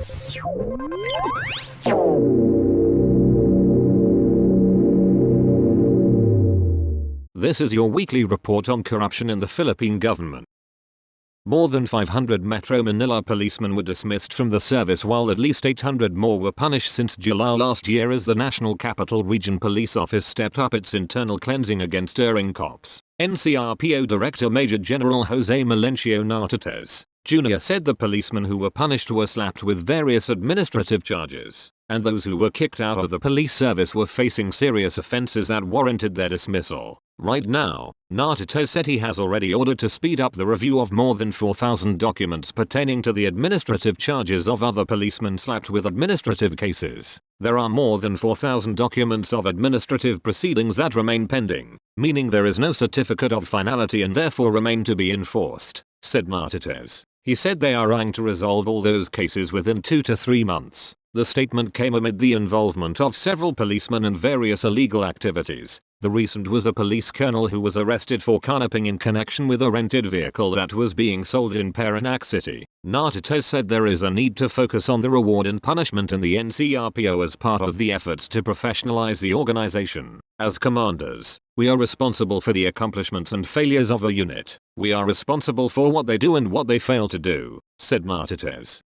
This is your weekly report on corruption in the Philippine government. More than 500 Metro Manila policemen were dismissed from the service, while at least 800 more were punished since July last year as the National Capital Region Police Office stepped up its internal cleansing against erring cops. NCRPO Director Major General Jose Melencio Nartates Jr. said the policemen who were punished were slapped with various administrative charges, and those who were kicked out of the police service were facing serious offenses that warranted their dismissal. Right now, Nartates said he has already ordered to speed up the review of more than 4,000 documents pertaining to the administrative charges of other policemen slapped with administrative cases. There are more than 4,000 documents of administrative proceedings that remain pending, meaning there is no certificate of finality and therefore remain to be enforced, said Nartates. He said they are eyeing to resolve all those cases within 2 to 3 months. The statement came amid the involvement of several policemen in various illegal activities. The recent was a police colonel who was arrested for carnapping in connection with a rented vehicle that was being sold in Parañaque City. Nartates said there is a need to focus on the reward and punishment in the NCRPO as part of the efforts to professionalize the organization. As commanders, we are responsible for the accomplishments and failures of a unit. We are responsible for what they do and what they fail to do, said Nartates.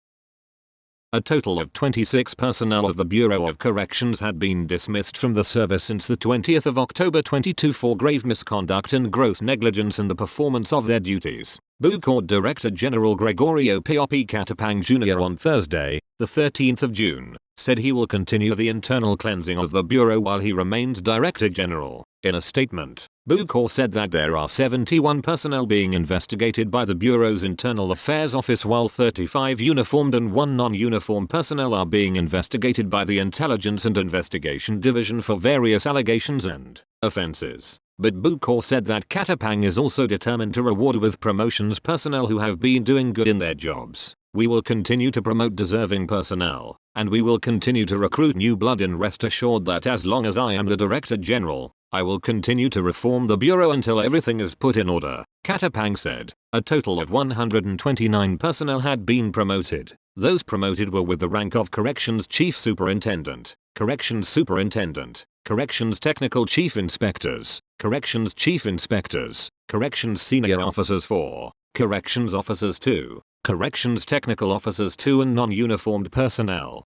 A total of 26 personnel of the Bureau of Corrections had been dismissed from the service since the 20th of October 2022 for grave misconduct and gross negligence in the performance of their duties. Bucor Director General Gregorio P.O.P. Catapang Jr. on Thursday, the 13th of June, said he will continue the internal cleansing of the Bureau while he remains Director General. In a statement, Bucor said that there are 71 personnel being investigated by the Bureau's Internal Affairs Office, while 35 uniformed and 1 non-uniform personnel are being investigated by the Intelligence and Investigation Division for various allegations and offenses. But Bucor said that Catapang is also determined to reward with promotions personnel who have been doing good in their jobs. We will continue to promote deserving personnel, and we will continue to recruit new blood, and rest assured that as long as I am the Director General, I will continue to reform the Bureau until everything is put in order, Catapang said. A total of 129 personnel had been promoted. Those promoted were with the rank of Corrections Chief Superintendent, Corrections Superintendent, Corrections Technical Chief Inspectors, Corrections Chief Inspectors, Corrections Senior Officers 4, Corrections Officers 2, Corrections Technical Officers 2 and non-uniformed personnel.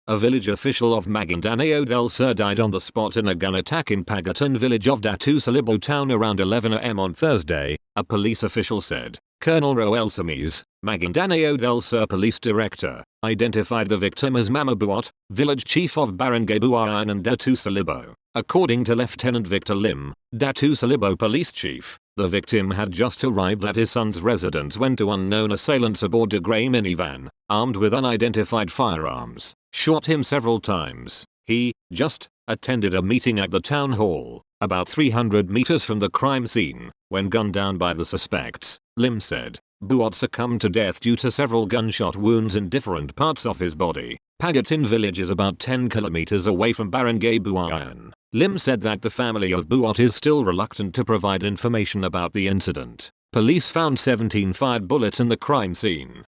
A village official of Maguindanao del Sur died on the spot in a gun attack in Pagatan village of Datu Salibo town around 11 am on Thursday, a police official said. Colonel Roel Samis, Maguindanao del Sur police director, identified the victim as Mama Buot, village chief of Barangay Buayan and Datu Salibo. According to Lieutenant Victor Lim, Datu Salibo police chief, the victim had just arrived at his son's residence when 2 unknown assailants aboard a grey minivan, armed with unidentified firearms, shot him several times. He just attended a meeting at the town hall, about 300 meters from the crime scene, when gunned down by the suspects, Lim said. Buot succumbed to death due to several gunshot wounds in different parts of his body. Pagatan village is about 10 kilometers away from Barangay Buayan. Lim said that the family of Buot is still reluctant to provide information about the incident. Police found 17 fired bullets in the crime scene.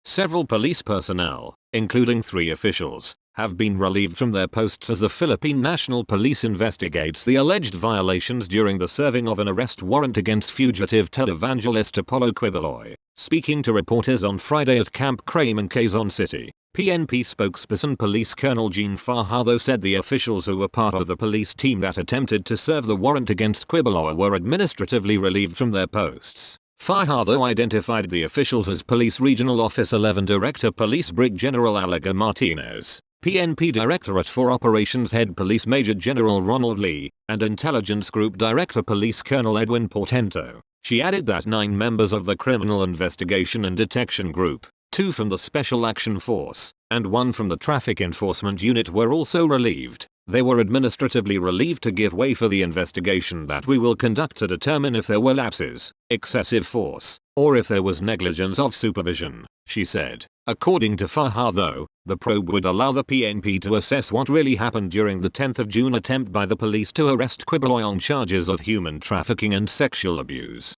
Several police personnel, including 3 officials, have been relieved from their posts as the Philippine National Police investigates the alleged violations during the serving of an arrest warrant against fugitive televangelist Apollo Quiboloy. Speaking to reporters on Friday at Camp Crame in Quezon City, PNP spokesperson Police Colonel Jean Fajardo said the officials who were part of the police team that attempted to serve the warrant against Quiboloy were administratively relieved from their posts. Fajardo identified the officials as Police Regional Office 11 Director Police Brig General Alaga Martinez, PNP Directorate for Operations Head Police Major General Ronald Lee, and Intelligence Group Director Police Colonel Edwin Portento. She added that 9 members of the Criminal Investigation and Detection Group, 2 from the Special Action Force, and 1 from the Traffic Enforcement Unit were also relieved. They were administratively relieved to give way for the investigation that we will conduct to determine if there were lapses, excessive force, or if there was negligence of supervision, she said. According to Fajardo, the probe would allow the PNP to assess what really happened during the 10th of June attempt by the police to arrest Quiboloy on charges of human trafficking and sexual abuse.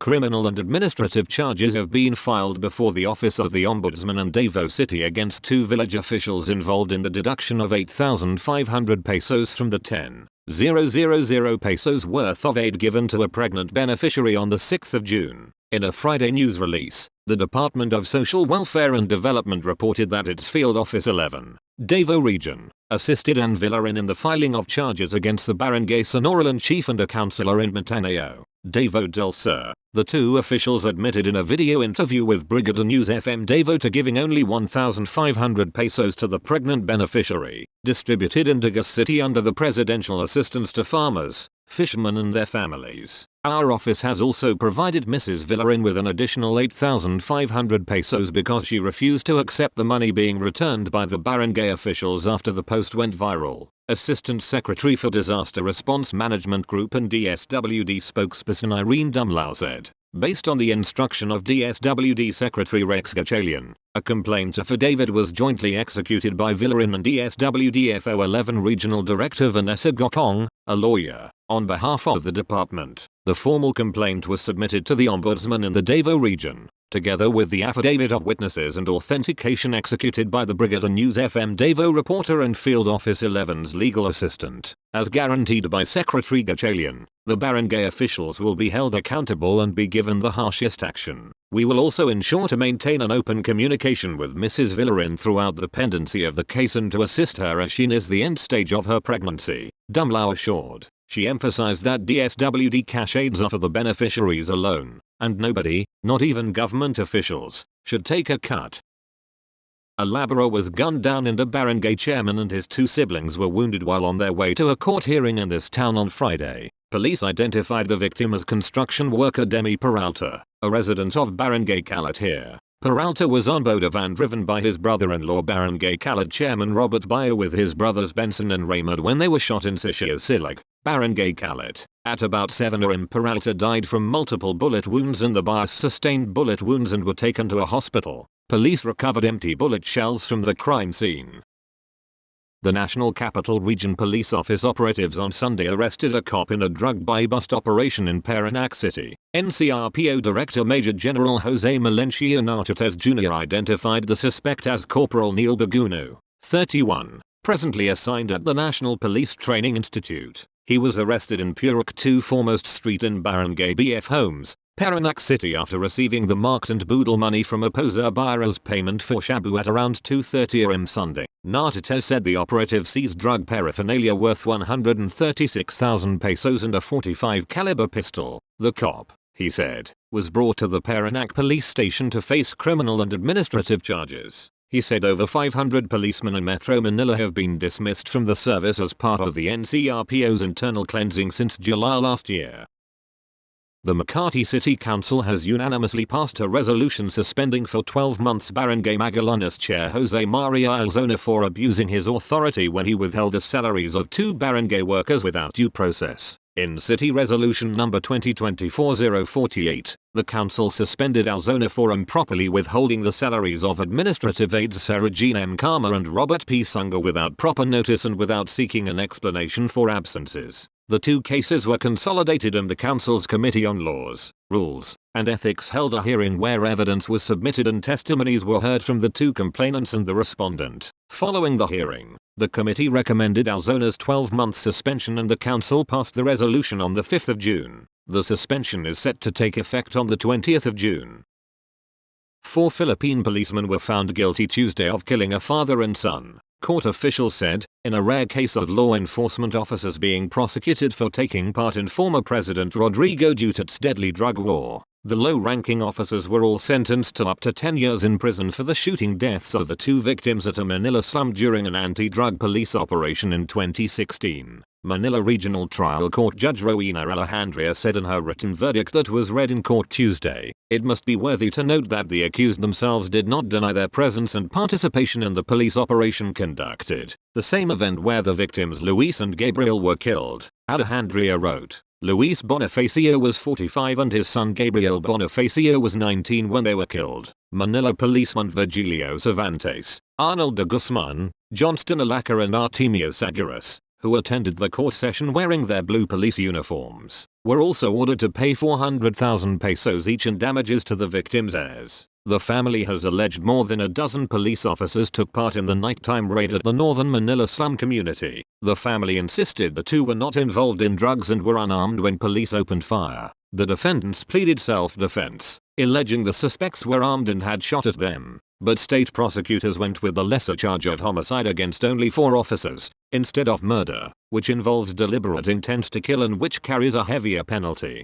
Criminal and administrative charges have been filed before the Office of the Ombudsman in Davao City against 2 village officials involved in the deduction of 8,500 pesos from the 10,000 pesos worth of aid given to a pregnant beneficiary on the 6th of June. In a Friday news release, the Department of Social Welfare and Development reported that its Field Office 11, Davao Region, assisted Ann Villarin in the filing of charges against the Barangay Sonoralan chief and a councillor in Matanao, Davao del Sur. The two officials admitted in a video interview with Brigada News FM Davao to giving only 1,500 pesos to the pregnant beneficiary, distributed in Dagas City under the Presidential Assistance to Farmers, Fishermen and their families. Our office has also provided Mrs. Villarin with an additional 8,500 pesos because she refused to accept the money being returned by the barangay officials after the post went viral. Assistant Secretary for Disaster Response Management Group and DSWD spokesperson Irene Dumlao said, based on the instruction of DSWD Secretary Rex Gatchalian, a complaint affidavit was jointly executed by Villarin and DSWD FO 11 Regional Director Vanessa Gokong, a lawyer, on behalf of the department. The formal complaint was submitted to the Ombudsman in the Davao region, together with the affidavit of witnesses and authentication executed by the Brigada News FM Davao reporter and Field Office 11's legal assistant. As guaranteed by Secretary Gatchalian, the barangay officials will be held accountable and be given the harshest action. We will also ensure to maintain an open communication with Mrs. Villarin throughout the pendency of the case and to assist her as she nears the end stage of her pregnancy, Dumlao assured. She emphasized that DSWD cash aids are for the beneficiaries alone, and nobody, not even government officials, should take a cut. A laborer was gunned down and a barangay chairman and his 2 siblings were wounded while on their way to a court hearing in this town on Friday. Police identified the victim as construction worker Demi Peralta, a resident of Barangay Calat here. Peralta was on board a van driven by his brother-in-law Barangay Calat Chairman Robert Bayo with his brothers Benson and Raymond when they were shot in Sitio Silag, Barangay Calat. At about 7 a.m. Peralta died from multiple bullet wounds and the Bias sustained bullet wounds and were taken to a hospital. Police recovered empty bullet shells from the crime scene. The National Capital Region Police Office operatives on Sunday arrested a cop in a drug buy-bust operation in Parañaque City. NCRPO Director Major General Jose Melencio Nartates Jr. identified the suspect as Corporal Neil Baguno, 31, presently assigned at the National Police Training Institute. He was arrested in Purok 2 Foremost Street in Barangay BF Homes, Parañaque City after receiving the marked and boodle money from Oposa buyer as payment for shabu at around 2:30 am Sunday. Nartates said the operative seized drug paraphernalia worth 136,000 pesos and a .45 caliber pistol. The cop, he said, was brought to the Parañaque police station to face criminal and administrative charges. He said over 500 policemen in Metro Manila have been dismissed from the service as part of the NCRPO's internal cleansing since July last year. The Makati City Council has unanimously passed a resolution suspending for 12 months Barangay Magallanes Chair Jose Maria Alzona for abusing his authority when he withheld the salaries of 2 barangay workers without due process. In City Resolution No. 2024-048, the council suspended Alzona for improperly withholding the salaries of administrative aides Sarajina M. Kama and Robert P. Sunga without proper notice and without seeking an explanation for absences. The 2 cases were consolidated and the council's Committee on Laws, Rules, and Ethics held a hearing where evidence was submitted and testimonies were heard from the 2 complainants and the respondent. Following the hearing, the committee recommended Alzona's 12-month suspension and the council passed the resolution on the 5th of June. The suspension is set to take effect on the 20th of June. 4 Philippine policemen were found guilty Tuesday of killing a father and son, court officials said, in a rare case of law enforcement officers being prosecuted for taking part in former President Rodrigo Duterte's deadly drug war. The low-ranking officers were all sentenced to up to 10 years in prison for the shooting deaths of the 2 victims at a Manila slum during an anti-drug police operation in 2016. Manila Regional Trial Court Judge Rowena Alejandria said in her written verdict that was read in court Tuesday, it must be worthy to note that the accused themselves did not deny their presence and participation in the police operation conducted, the same event where the victims Luis and Gabriel were killed. Alejandria wrote, Luis Bonifacio was 45 and his son Gabriel Bonifacio was 19 when they were killed. Manila policeman Virgilio Cervantes, Arnold de Guzman, Johnston Alaca and Artemio Saguras, who attended the court session wearing their blue police uniforms, were also ordered to pay 400,000 pesos each in damages to the victims' heirs. The family has alleged more than a dozen police officers took part in the nighttime raid at the northern Manila slum community. The family insisted the two were not involved in drugs and were unarmed when police opened fire. The defendants pleaded self-defense, alleging the suspects were armed and had shot at them. But state prosecutors went with the lesser charge of homicide against only 4 officers, instead of murder, which involves deliberate intent to kill and which carries a heavier penalty.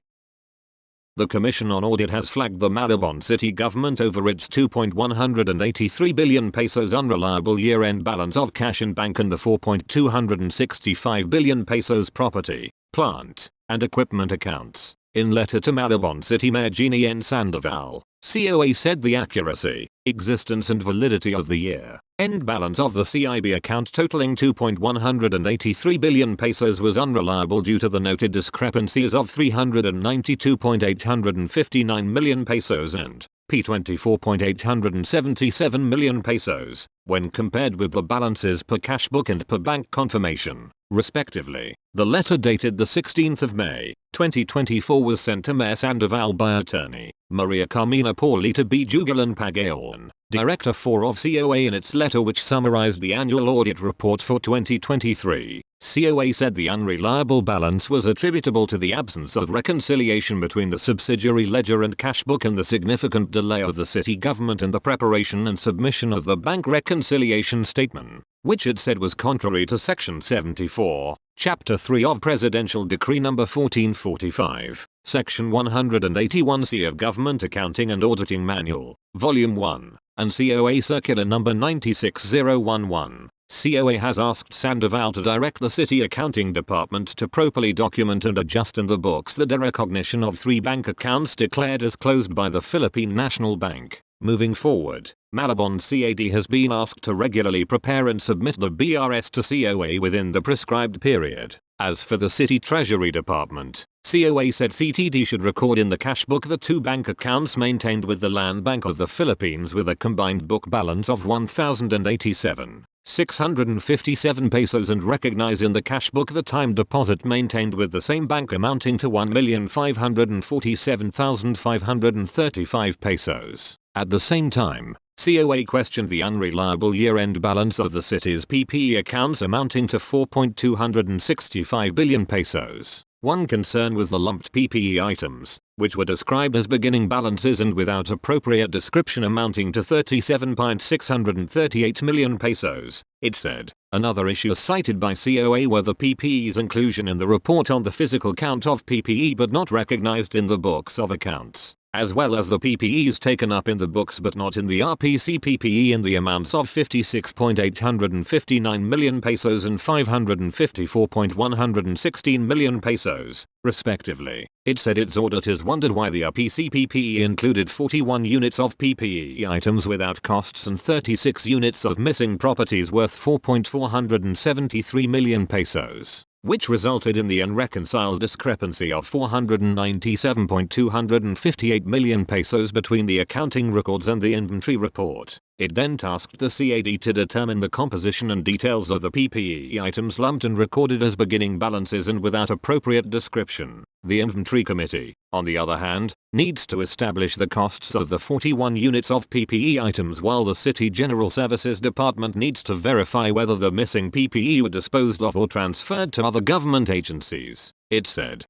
The Commission on Audit has flagged the Malabon city government over its 2.183 billion pesos unreliable year-end balance of cash in bank and the 4.265 billion pesos property, plant, and equipment accounts. In letter to Malabon City Mayor Jeannie N. Sandoval, COA said the accuracy, existence and validity of the year-end balance of the CIB account totaling 2.183 billion pesos was unreliable due to the noted discrepancies of 392.859 million pesos and P24.877 million pesos, when compared with the balances per cash book and per bank confirmation, respectively. The letter dated the 16th of May, 2024 was sent to Mayor Sandoval by attorney Maria Carmina Paulita B. Jugalan Pagayon, Director 4 of COA. In its letter which summarized the annual audit report for 2023, COA said the unreliable balance was attributable to the absence of reconciliation between the subsidiary ledger and cash book and the significant delay of the city government in the preparation and submission of the bank reconciliation statement, which it said was contrary to Section 74, Chapter 3 of Presidential Decree No. 1445, Section 181C of Government Accounting and Auditing Manual, Volume 1, and COA Circular No. 96011. COA has asked Sandoval to direct the city accounting department to properly document and adjust in the books the derecognition of 3 bank accounts declared as closed by the Philippine National Bank. Moving forward, Malabon CAD has been asked to regularly prepare and submit the BRS to COA within the prescribed period. As for the City Treasury Department, COA said CTD should record in the cash book the 2 bank accounts maintained with the Land Bank of the Philippines with a combined book balance of 1,087,657 pesos and recognize in the cash book the time deposit maintained with the same bank amounting to 1,547,535 pesos. At the same time, COA questioned the unreliable year-end balance of the city's PPE accounts amounting to 4.265 billion pesos. One concern was the lumped PPE items, which were described as beginning balances and without appropriate description amounting to 37.638 million pesos, it said. Another issue cited by COA were the PPE's inclusion in the report on the physical count of PPE but not recognized in the books of accounts, as well as the PPEs taken up in the books but not in the RPC PPE in the amounts of 56.859 million pesos and 554.116 million pesos, respectively. It said its auditors wondered why the RPC PPE included 41 units of PPE items without costs and 36 units of missing properties worth 4.473 million pesos, which resulted in the unreconciled discrepancy of 497.258 million pesos between the accounting records and the inventory report. It then tasked the CAD to determine the composition and details of the PPE items lumped and recorded as beginning balances and without appropriate description. The Inventory Committee, on the other hand, needs to establish the costs of the 41 units of PPE items while the City General Services Department needs to verify whether the missing PPE were disposed of or transferred to other government agencies, it said.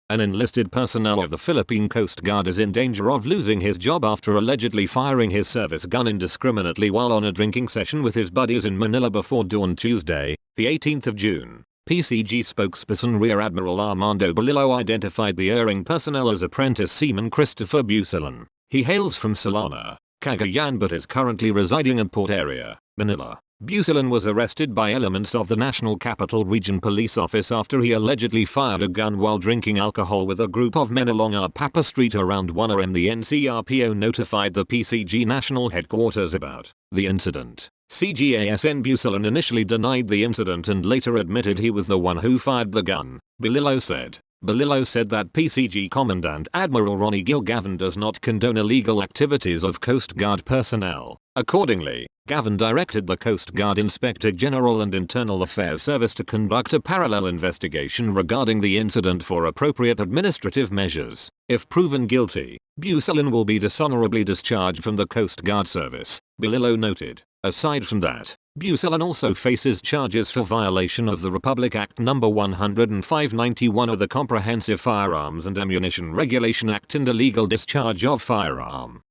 An enlisted personnel of the Philippine Coast Guard is in danger of losing his job after allegedly firing his service gun indiscriminately while on a drinking session with his buddies in Manila before dawn Tuesday, the 18th of June. PCG spokesperson Rear Admiral Armando Balillo identified the erring personnel as Apprentice Seaman Christopher Busilan. He hails from Salana, Cagayan but is currently residing in Port Area, Manila. Busilan was arrested by elements of the National Capital Region Police Office after he allegedly fired a gun while drinking alcohol with a group of men along Apapa Street around 1 am. The NCRPO notified the PCG National Headquarters about the incident. CGASN Busilan initially denied the incident and later admitted he was the one who fired the gun, Balillo said. Balillo said that PCG Commandant Admiral Ronnie Gilgavin does not condone illegal activities of Coast Guard personnel, Accordingly, Gavin directed the Coast Guard Inspector General and Internal Affairs Service to conduct a parallel investigation regarding the incident for appropriate administrative measures. If proven guilty, Bucelin will be dishonorably discharged from the Coast Guard Service, Bilillo noted. Aside from that, Bucelin also faces charges for violation of the Republic Act No. 105/91 of the Comprehensive Firearms and Ammunition Regulation Act and illegal discharge of firearm.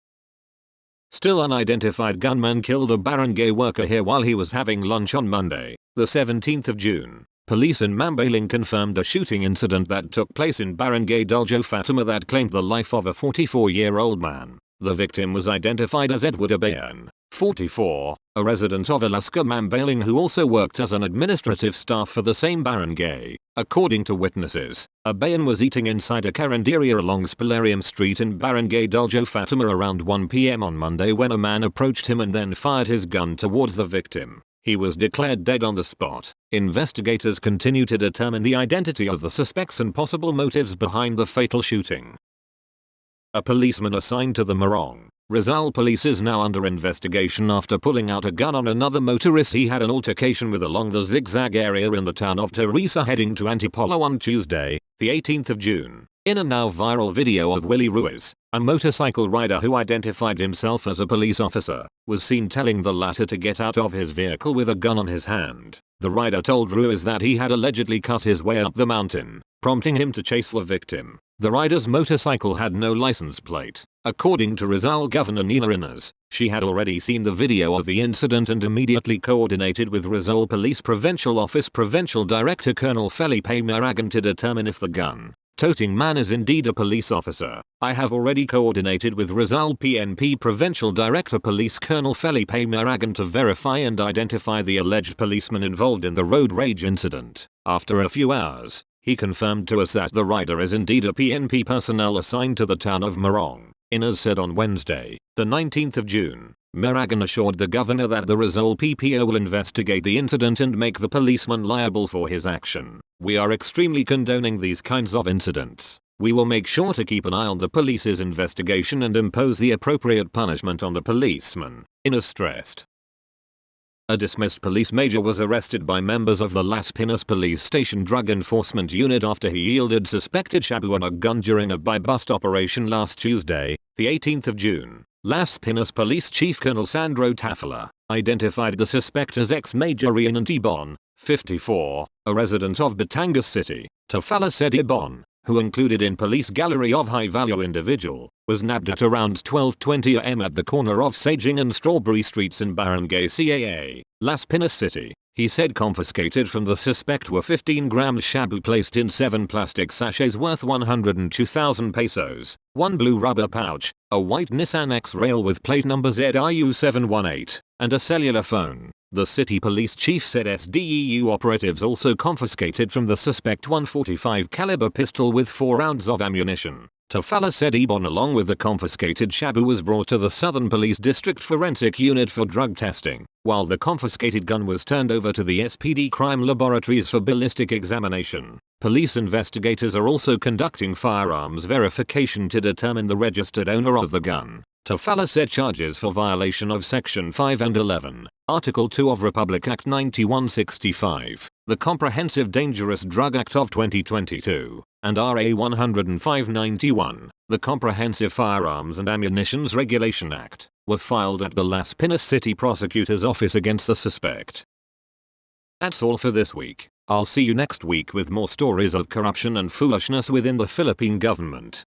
Still unidentified gunman killed a barangay worker here while he was having lunch on Monday, the 17th of June. Police in Mambaling confirmed a shooting incident that took place in Barangay Duljo Fatima that claimed the life of a 44-year-old man. The victim was identified as Edward Abayan, 44, a resident of Alaska Mambaling who also worked as an administrative staff for the same barangay. According to witnesses, Abayan was eating inside a carinderia along Spilarium Street in Barangay Duljo Fatima around 1 p.m. on Monday when a man approached him and then fired his gun towards the victim. He was declared dead on the spot. Investigators continue to determine the identity of the suspects and possible motives behind the fatal shooting. A policeman assigned to the Morong, Rizal Police is now under investigation after pulling out a gun on another motorist he had an altercation with along the zigzag area in the town of Teresa heading to Antipolo on Tuesday, the 18th of June. In a now viral video of Willie Ruiz, a motorcycle rider who identified himself as a police officer, was seen telling the latter to get out of his vehicle with a gun on his hand. The rider told Ruiz that he had allegedly cut his way up the mountain, prompting him to chase the victim. The rider's motorcycle had no license plate. According to Rizal Governor Nina Inez, she had already seen the video of the incident and immediately coordinated with Rizal Police Provincial Office Provincial Director Colonel Felipe Maragan to determine if the gun-toting man is indeed a police officer. I have already coordinated with Rizal PNP Provincial Director Police Colonel Felipe Maragan to verify and identify the alleged policeman involved in the road rage incident. After a few hours, he confirmed to us that the rider is indeed a PNP personnel assigned to the town of Morong. Inez said on Wednesday, the 19th of June. Maragan assured the governor that the Rizal PPO will investigate the incident and make the policeman liable for his action. We are extremely condoning these kinds of incidents. We will make sure to keep an eye on the police's investigation and impose the appropriate punishment on the policeman, Inez stressed. A dismissed police major was arrested by members of the Las Piñas Police Station Drug Enforcement Unit after he yielded suspected shabu and a gun during a buy-bust operation last Tuesday, the 18th of June. Las Piñas Police Chief Colonel Sandro Tafala identified the suspect as ex-Major Rian Ibon, 54, a resident of Batangas City. Tafala said Ibon, who included in police gallery of high-value individual, was nabbed at around 12:20 am at the corner of Saging and Strawberry Streets in Barangay Caa, Las Piñas City. He said confiscated from the suspect were 15 grams shabu placed in 7 plastic sachets worth 102,000 pesos, 1 blue rubber pouch, a white Nissan X-Rail with plate number ZIU 718, and a cellular phone. The city police chief said SDEU operatives also confiscated from the suspect 145 caliber pistol with 4 rounds of ammunition. Tafala said Ibon along with the confiscated shabu was brought to the Southern Police District Forensic Unit for drug testing, while the confiscated gun was turned over to the SPD crime laboratories for ballistic examination. Police investigators are also conducting firearms verification to determine the registered owner of the gun. Tafala said charges for violation of Section 5 and 11, Article 2 of Republic Act 9165, the Comprehensive Dangerous Drug Act of 2022, and RA 105/91, the Comprehensive Firearms and Ammunitions Regulation Act, were filed at the Las Piñas City Prosecutor's Office against the suspect. That's all for this week. I'll see you next week with more stories of corruption and foolishness within the Philippine government.